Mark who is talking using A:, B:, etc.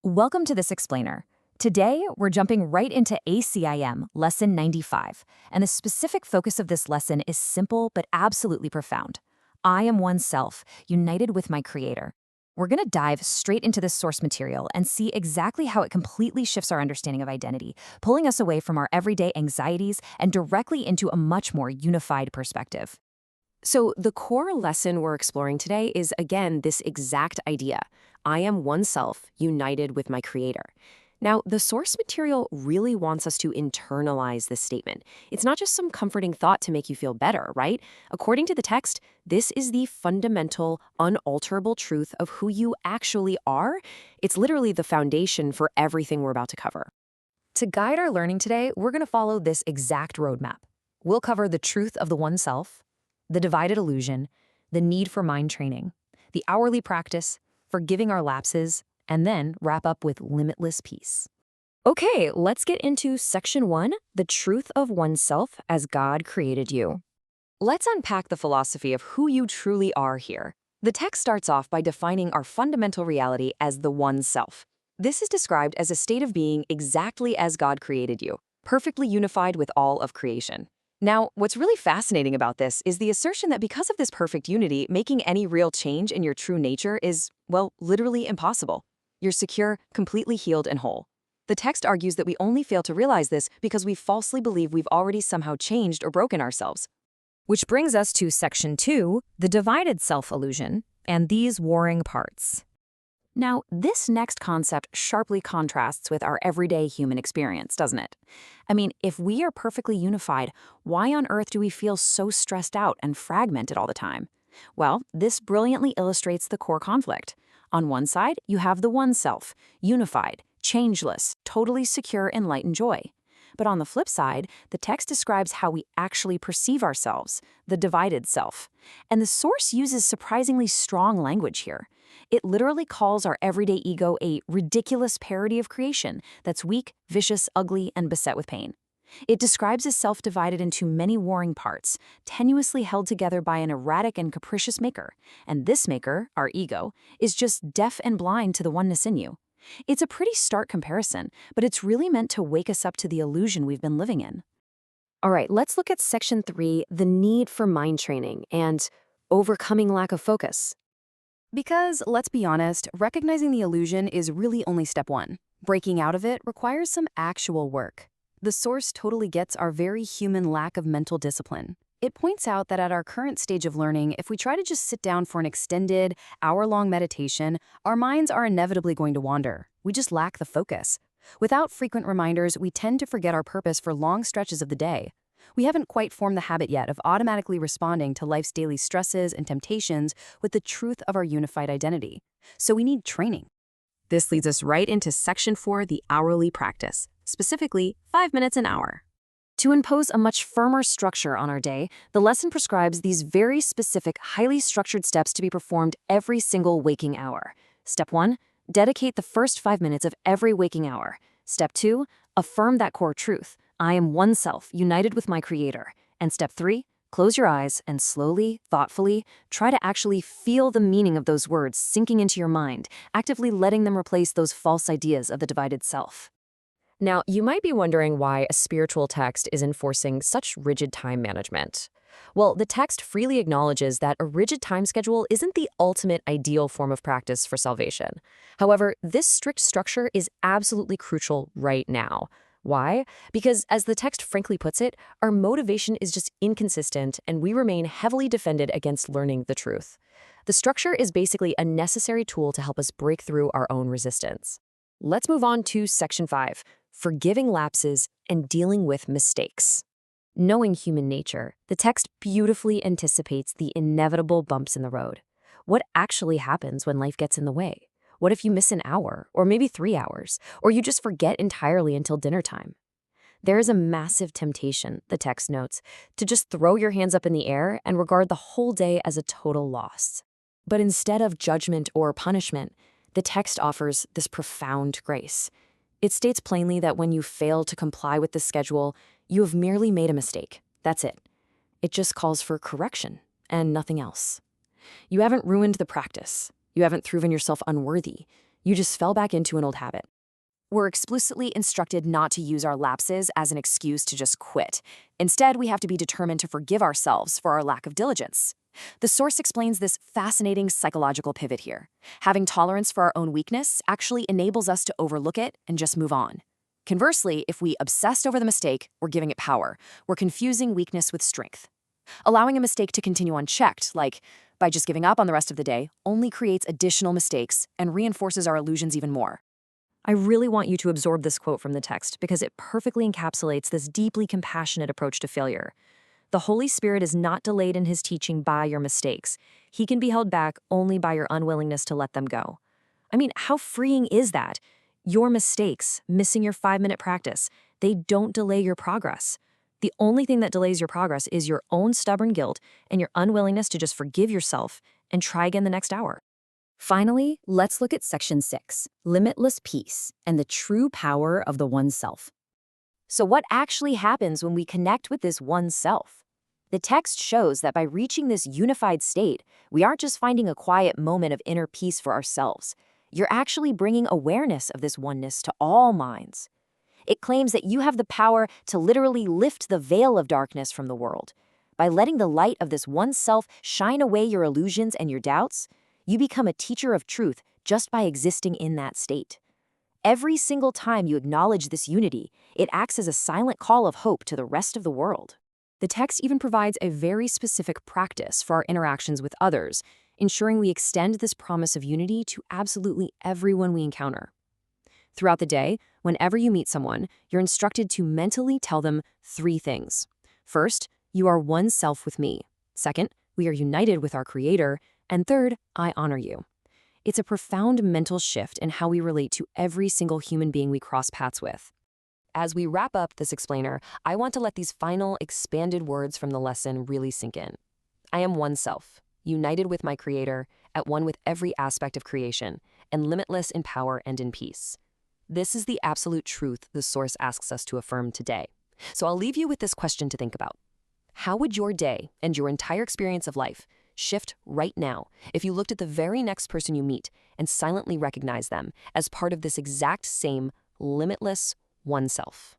A: Welcome to this explainer. Today, we're jumping right into ACIM Lesson 95, and the specific focus of this lesson is simple but absolutely profound. I am one self, united with my Creator. We're going to dive straight into this source material and see exactly how it completely shifts our understanding of identity, pulling us away from our everyday anxieties and directly into a much more unified perspective.
B: So the core lesson we're exploring today is, again, this exact idea. I am one self, united with my Creator. Now, the source material really wants us to internalize this statement. It's not just some comforting thought to make you feel better, right? According to the text, this is the fundamental, unalterable truth of who you actually are. It's literally the foundation for everything we're about to cover.
A: To guide our learning today, we're going to follow this exact roadmap. We'll cover the truth of the one self, the divided illusion, the need for mind training, the hourly practice, forgiving our lapses, and then wrap up with limitless peace. Okay, let's get into Section 1, the truth of oneself as God created you. Let's unpack the philosophy of who you truly are here. The text starts off by defining our fundamental reality as the one self. This is described as a state of being exactly as God created you, perfectly unified with all of creation. Now, what's really fascinating about this is the assertion that because of this perfect unity, making any real change in your true nature is, well, literally impossible. You're secure, completely healed and whole. The text argues that we only fail to realize this because we falsely believe we've already somehow changed or broken ourselves. Which brings us to Section 2, the divided self-illusion, and these warring parts. Now, this next concept sharply contrasts with our everyday human experience, doesn't it? I mean, if we are perfectly unified, why on earth do we feel so stressed out and fragmented all the time? Well, this brilliantly illustrates the core conflict. On one side, you have the one self, unified, changeless, totally secure in light and joy. But on the flip side, the text describes how we actually perceive ourselves, the divided self. And the source uses surprisingly strong language here. It literally calls our everyday ego a ridiculous parody of creation that's weak, vicious, ugly, and beset with pain. It describes a self divided into many warring parts, tenuously held together by an erratic and capricious maker. And this maker, our ego, is just deaf and blind to the oneness in you. It's a pretty stark comparison, but it's really meant to wake us up to the illusion we've been living in.
B: All right, let's look at Section 3, the need for mind training and overcoming lack of focus.
C: Because, let's be honest, recognizing the illusion is really only step one. Breaking out of it requires some actual work. The source totally gets our very human lack of mental discipline. It points out that at our current stage of learning, if we try to just sit down for an extended, hour-long meditation, our minds are inevitably going to wander. We just lack the focus. Without frequent reminders, we tend to forget our purpose for long stretches of the day. We haven't quite formed the habit yet of automatically responding to life's daily stresses and temptations with the truth of our unified identity. So we need training.
B: This leads us right into Section 4, the hourly practice, specifically 5 minutes an hour.
A: To impose a much firmer structure on our day, the lesson prescribes these very specific, highly structured steps to be performed every single waking hour. Step 1, dedicate the first 5 minutes of every waking hour. Step 2, affirm that core truth. I am one self, united with my Creator. And Step 3, close your eyes and slowly, thoughtfully, try to actually feel the meaning of those words sinking into your mind, actively letting them replace those false ideas of the divided self.
B: Now, you might be wondering why a spiritual text is enforcing such rigid time management. Well, the text freely acknowledges that a rigid time schedule isn't the ultimate ideal form of practice for salvation. However, this strict structure is absolutely crucial right now. Why? Because, as the text frankly puts it, our motivation is just inconsistent and we remain heavily defended against learning the truth. The structure is basically a necessary tool to help us break through our own resistance. Let's move on to Section 5, forgiving lapses and dealing with mistakes. Knowing human nature, the text beautifully anticipates the inevitable bumps in the road. What actually happens when life gets in the way? What if you miss an hour, or maybe 3 hours, or you just forget entirely until dinner time? There is a massive temptation, the text notes, to just throw your hands up in the air and regard the whole day as a total loss. But instead of judgment or punishment, the text offers this profound grace. It states plainly that when you fail to comply with the schedule, you have merely made a mistake. That's it. It just calls for correction and nothing else. You haven't ruined the practice. You haven't proven yourself unworthy. You just fell back into an old habit.
C: We're explicitly instructed not to use our lapses as an excuse to just quit. Instead, we have to be determined to forgive ourselves for our lack of diligence. The source explains this fascinating psychological pivot here. Having tolerance for our own weakness actually enables us to overlook it and just move on. Conversely, if we obsessed over the mistake, we're giving it power. We're confusing weakness with strength. Allowing a mistake to continue unchecked, like by just giving up on the rest of the day, only creates additional mistakes and reinforces our illusions even more.
A: I really want you to absorb this quote from the text because it perfectly encapsulates this deeply compassionate approach to failure. The Holy Spirit is not delayed in his teaching by your mistakes. He can be held back only by your unwillingness to let them go. I mean, how freeing is that? Your mistakes, missing your 5-minute practice, they don't delay your progress. The only thing that delays your progress is your own stubborn guilt and your unwillingness to just forgive yourself and try again the next hour.
D: Finally, let's look at Section 6, Limitless Peace and the True Power of the Oneself.
C: So what actually happens when we connect with this one self? The text shows that by reaching this unified state, we aren't just finding a quiet moment of inner peace for ourselves. You're actually bringing awareness of this oneness to all minds. It claims that you have the power to literally lift the veil of darkness from the world. By letting the light of this one self shine away your illusions and your doubts, you become a teacher of truth just by existing in that state. Every single time you acknowledge this unity, it acts as a silent call of hope to the rest of the world. The text even provides a very specific practice for our interactions with others, ensuring we extend this promise of unity to absolutely everyone we encounter. Throughout the day, whenever you meet someone, you're instructed to mentally tell them 3 things. First, you are one self with me. Second, we are united with our Creator. And third, I honor you. It's a profound mental shift in how we relate to every single human being we cross paths with. As we wrap up this explainer, I want to let these final expanded words from the lesson really sink in. I am one self, united with my Creator, at one with every aspect of creation, and limitless in power and in peace. This is the absolute truth the source asks us to affirm today. So I'll leave you with this question to think about. How would your day and your entire experience of life shift right now if you looked at the very next person you meet and silently recognized them as part of this exact same limitless oneself?